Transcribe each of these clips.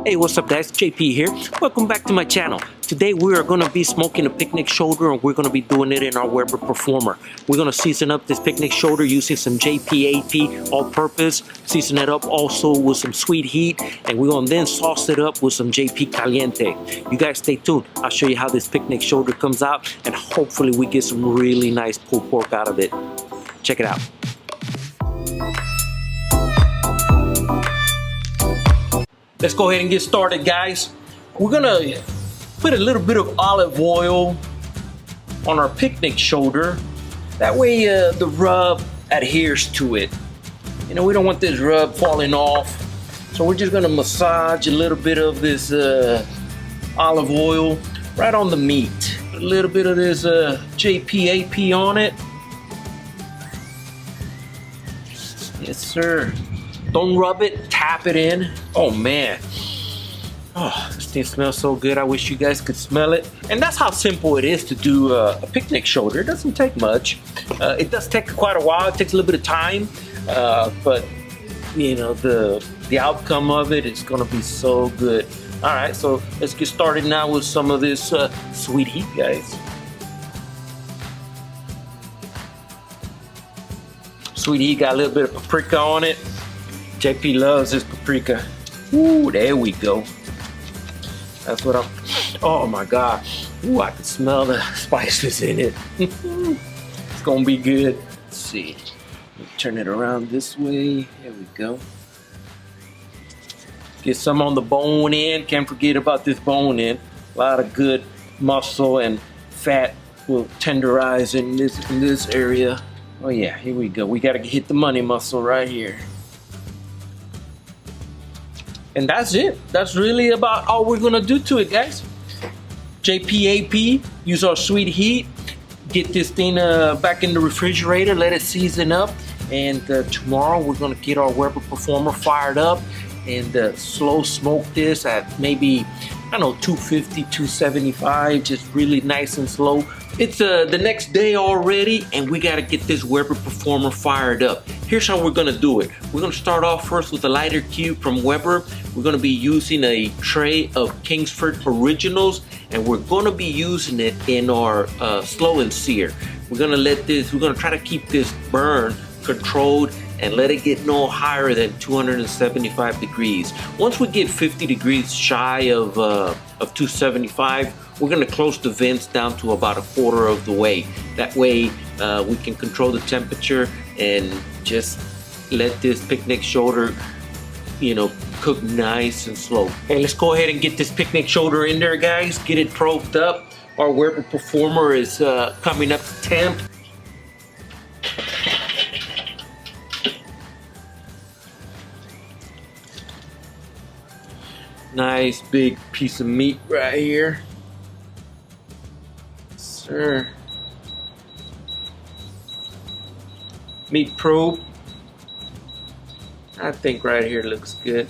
Hey, what's up guys, JP here. Welcome back to my channel. Today we are going to be smoking a picnic shoulder and we're going to be doing it in our Weber Performer. We're going to season up this picnic shoulder using some J.P.BBQ all-purpose, season it up also with some sweet heat, and we're going to then sauce it up with some J.P. Caliente. You guys stay tuned. I'll show you how this picnic shoulder comes out and hopefully we get some really nice pulled pork out of it. Check it out. Let's go ahead and get started, guys. We're gonna put a little bit of olive oil on our picnic shoulder. That way the rub adheres to it. You know, we don't want this rub falling off. So we're just gonna massage a little bit of this olive oil right on the meat. A little bit of this J.P.BBQ on it. Yes, sir. Don't rub it, tap it in. Oh man. Oh, this thing smells so good. I wish you guys could smell it. And that's how simple it is to do a picnic shoulder. It doesn't take much. It does take quite a while. It takes a little bit of time. But you know, the outcome of it is gonna be so good. All right, so let's get started now with some of this sweet heat, guys. Sweet heat got a little bit of paprika on it. JP loves his paprika. Ooh, there we go. That's what I'm, oh my God. Ooh, I can smell the spices in it. It's gonna be good. Let's see. Turn it around this way. There we go. Get some on the bone in. Can't forget about this bone in. A lot of good muscle and fat will tenderize in this area. Oh yeah, here we go. We gotta hit the money muscle right here. And that's it. That's really about all we're gonna do to it, guys. J.P.BBQ, use our sweet heat, get this thing back in the refrigerator, let it season up, and tomorrow we're gonna get our Weber Performer fired up and slow smoke this at maybe, I don't know, 250, 275, just really nice and slow. It's the next day already and we gotta get this Weber Performer fired up. Here's how we're gonna do it. We're gonna start off first with a lighter cube from Weber. We're gonna be using a tray of Kingsford Originals and we're gonna be using it in our slow and sear. We're gonna try to keep this burn controlled and let it get no higher than 275 degrees. Once we get 50 degrees shy of 275, we're gonna close the vents down to about a quarter of the way. That way we can control the temperature and just let this picnic shoulder, you know, cook nice and slow. Hey, let's go ahead and get this picnic shoulder in there, guys. Get it probed up. Our Weber Performer is coming up to temp. Nice big piece of meat right here. Sir. Meat probe. I think right here looks good.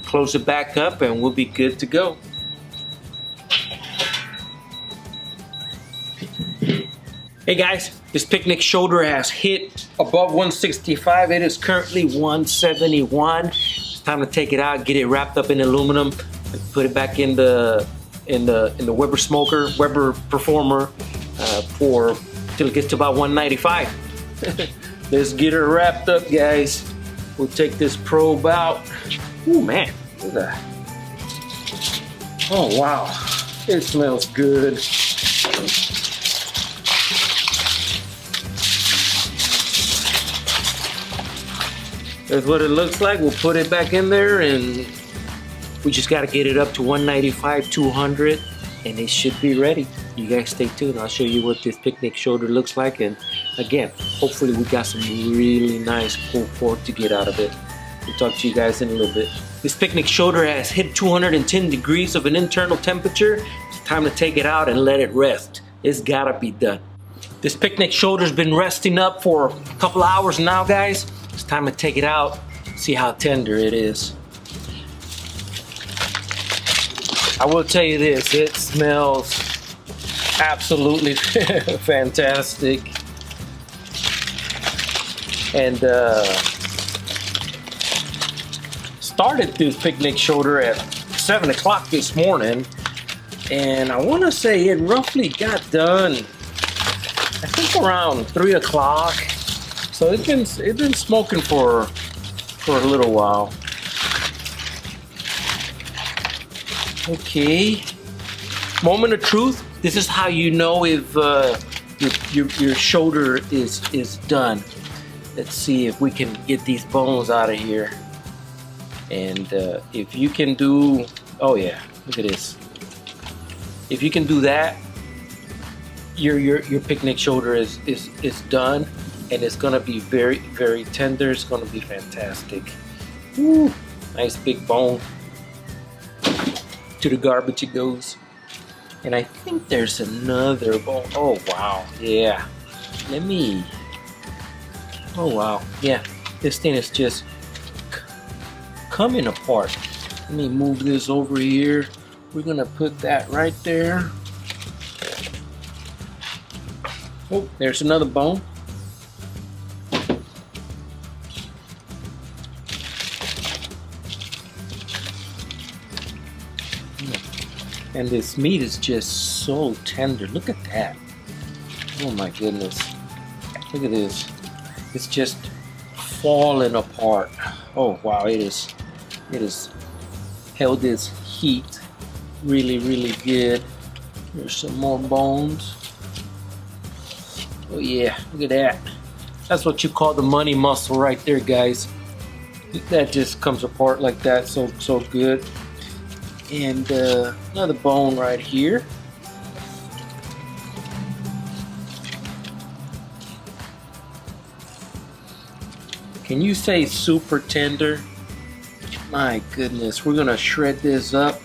Close it back up and we'll be good to go. Hey guys, this picnic shoulder has hit above 165. It is currently 171. It's time to take it out, get it wrapped up in aluminum, and put it back in the Weber smoker, Weber Performer, till it gets to about 195. Let's get her wrapped up, guys. We'll take this probe out. Ooh man, look at that. Oh wow, it smells good. That's what it looks like. We'll put it back in there and we just got to get it up to 195, 200 and it should be ready. You guys stay tuned. I'll show you what this picnic shoulder looks like, and again, hopefully we got some really nice pulled pork to get out of it. We'll talk to you guys in a little bit. This picnic shoulder has hit 210 degrees of an internal temperature. It's time to take it out and let it rest. It's gotta be done. This picnic shoulder's been resting up for a couple hours now, guys. It's time to take it out, see how tender it is. I will tell you this, it smells absolutely fantastic. And started this picnic shoulder at 7 o'clock this morning, and I want to say it roughly got done, I think around 3 o'clock. So it's been smoking for a little while. Okay, moment of truth. This is how you know if your shoulder is done. Let's see if we can get these bones out of here. And if you can do, oh yeah, look at this. If you can do that, your picnic shoulder is done, and it's gonna be very, very tender. It's gonna be fantastic. Woo, nice big bone. To the garbage it goes. And I think there's another bone. Oh wow, yeah. Oh wow, yeah. This thing is just coming apart. Let me move this over here. We're gonna put that right there. Oh, there's another bone. And this meat is just so tender. Look at that. Oh my goodness. Look at this. It's just falling apart. Oh wow, it is held its heat really, really good. There's some more bones. Oh yeah, look at that. That's what you call the money muscle right there, guys. That just comes apart like that, so good. And another bone right here. Can you say super tender? My goodness, we're gonna shred this up.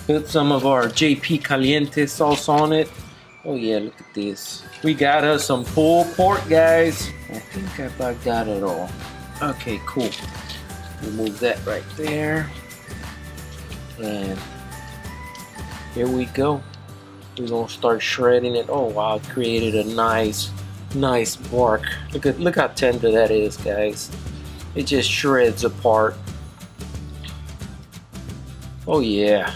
Put some of our J.P. Caliente sauce on it. Oh yeah, look at this. We got us some pulled pork, guys. I think I about got it all. Okay, cool. Remove that right there. And here we go. We're gonna start shredding it. Oh wow, it created a nice bark. Look how tender that is, guys. It just shreds apart. Oh yeah.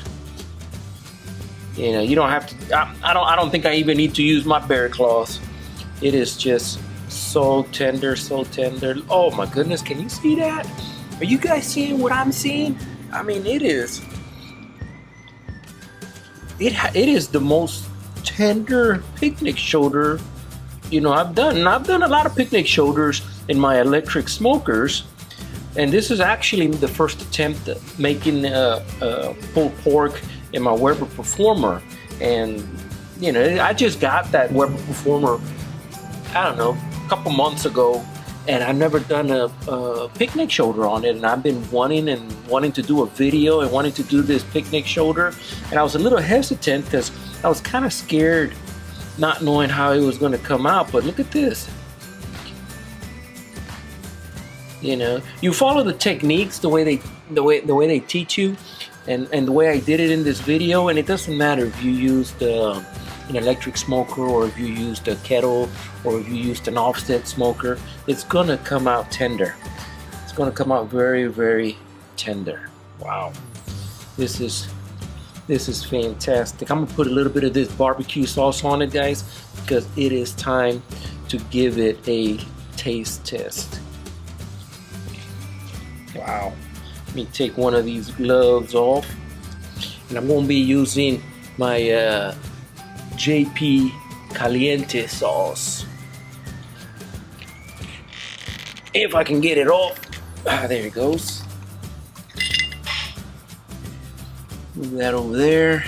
You know, you don't have to. I don't think I even need to use my bear claws. It is just so tender, so tender. Oh my goodness, can you see that? Are you guys seeing what I'm seeing? I mean, it is the most tender picnic shoulder, you know, I've done. And I've done a lot of picnic shoulders in my electric smokers, and this is actually the first attempt at making pulled pork in my Weber Performer. And you know, I just got that Weber Performer, I don't know, a couple months ago, and I've never done a picnic shoulder on it, and I've been wanting to do a video and wanting to do this picnic shoulder, and I was a little hesitant because I was kind of scared, not knowing how it was going to come out. But look at this. You know, you follow the techniques the way they teach you, and the way I did it in this video, and it doesn't matter if you used an electric smoker, or if you used a kettle, or if you used an offset smoker, it's gonna come out tender. It's gonna come out very, very tender. Wow, this is fantastic. I'm gonna put a little bit of this barbecue sauce on it, guys, because it is time to give it a taste test. Wow. Let me take one of these gloves off, and I'm gonna be using my J.P. Caliente sauce. If I can get it off. There it goes. Move that over there.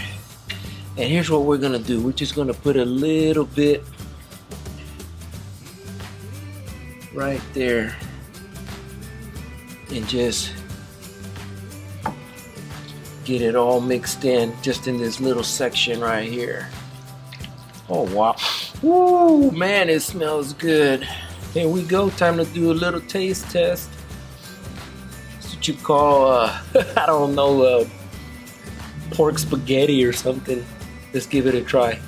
And here's what we're gonna do. We're just gonna put a little bit right there, and just get it all mixed in, just in this little section right here. Oh wow. Woo, man, it smells good. Here we go, time to do a little taste test. That's what you call, I don't know, pork spaghetti or something. Let's give it a try.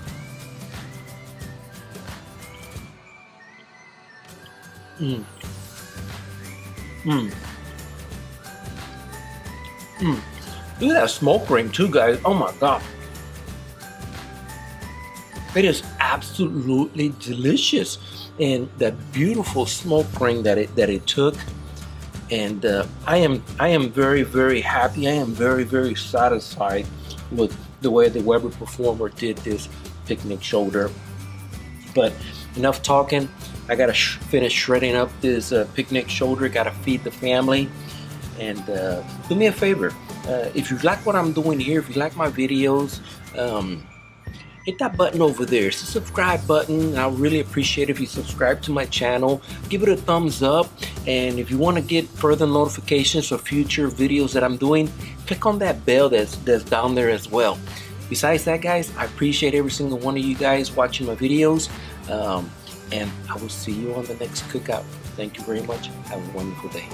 Mm. Mm. Mm. Look at that smoke ring too, guys. Oh my god. It is absolutely delicious. And that beautiful smoke ring that it took. And I am very, very happy. I am very, very satisfied with the way the Weber Performer did this picnic shoulder. But enough talking. I gotta finish shredding up this picnic shoulder. Gotta feed the family. And do me a favor. If you like what I'm doing here, if you like my videos, hit that button over there. It's a subscribe button. I'll really appreciate if you subscribe to my channel. Give it a thumbs up. And if you want to get further notifications for future videos that I'm doing, click on that bell that's down there as well. Besides that, guys, I appreciate every single one of you guys watching my videos. And I will see you on the next cookout. Thank you very much. Have a wonderful day.